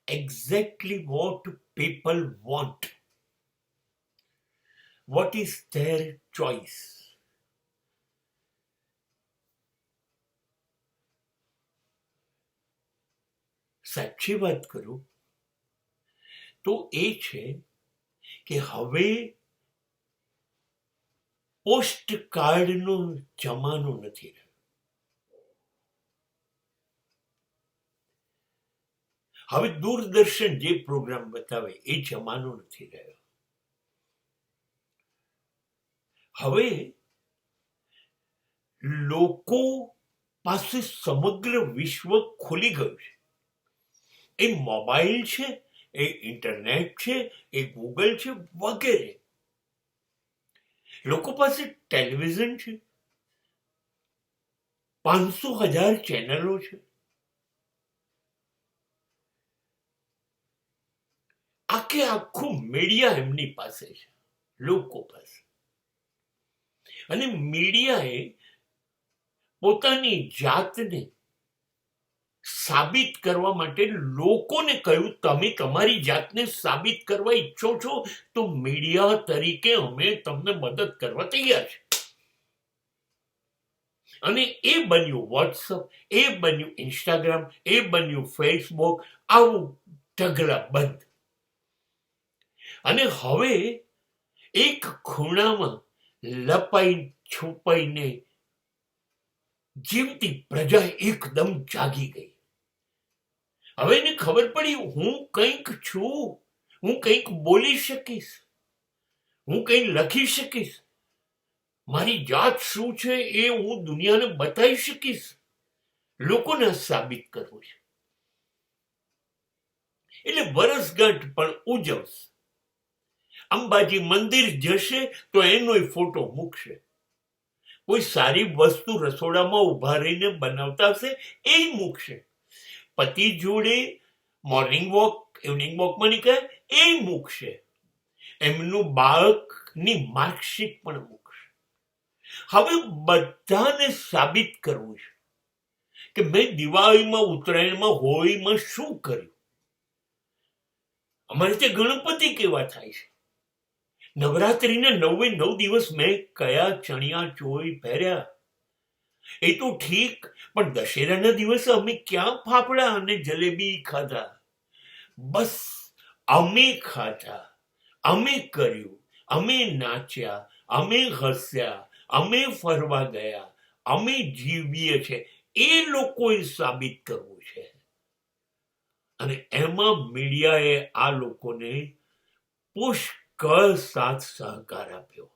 exactly what people want. What is their choice? સાચી વાત કરું તો એ છે કે હવે પોસ્ટ કાર્ડનો જમાનો નથી રહ્યો. હવે દૂરદર્શન જે પ્રોગ્રામ બતાવે એ જમાનો નથી રહ્યો. હવે લોકો પાસે સમગ્ર વિશ્વ ખુલી ગયું છે. એ મોબાઈલ છે, એ ઇન્ટરનેટ છે, એ ગૂગલ છે વગેરે. લોકો પાસે ટેલિવિઝન છે, 500,000 ચેનલો છે. આખું મીડિયા એમની પાસે છે, લોકો પાસે. અને મીડિયાએ પોતાની જાતને સાબિત કરવા માટે લોકોને કહ્યું, તમે તમારી જાતને સાબિત કરવા ઈચ્છો છો તો મીડિયા તરીકે અમે તમને મદદ કરવા તૈયાર છે. અને એ બન્યું વોટ્સઅપ, એ બન્યું ઇન્સ્ટાગ્રામ, એ બન્યું ફેસબુક, આવું ઢગલા બંધ. અને હવે એક ખૂણામાં લપાઈ છુપાઈને જીવતી પ્રજા એકદમ જાગી ગઈ. હવે એને ખબર પડી, હું કંઈક છું, હું કંઈક બોલી શકીશ, હું કંઈક લખી શકીશ, મારી જાત શું છે એ હું દુનિયાને બતાવી શકીશ, લોકોને સાબિત કરવું છે. એટલે વરસગાંઠ પણ ઉજવશે. અંબાજી મંદિર જશે તો એનો ફોટો મૂકશે. કોઈ સારી વસ્તુ રસોડામાં ઉભા રહીને બનાવતા હશે એ મૂકશે. પતિ જોડે મોર્નિંગ વોક, ઇવનિંગ વોકમાં નીકળે એ મૂકશે. એમનું બાળકની માર્કશીટ પણ મૂકશે. હવે બધાને સાબિત કરવું છે કે મેં દિવાળીમાં, ઉત્તરાયણમાં, હોળીમાં શું કર્યું. અમારે ત્યાં ગણપતિ કેવા થાય છે, નવરાત્રીના 9 દિવસ મેં કયા ચણિયા ચોળી પહેર્યા એ તો ઠીક, પણ દશેરાના દિવસે અમે ક્યાં ફાફડા અને જલેબી ખાધા. બસ અમે ખાધા, અમે કર્યું, અમે નાચ્યા, અમે હસ્યા, અમે ફરવા ગયા, અમે જીવીએ છે. એ લોકોએ સાબિત કરવું છે. અને એમાં મીડિયાએ આ લોકોને પુષ્કળ સાથ સહકાર આપ્યો.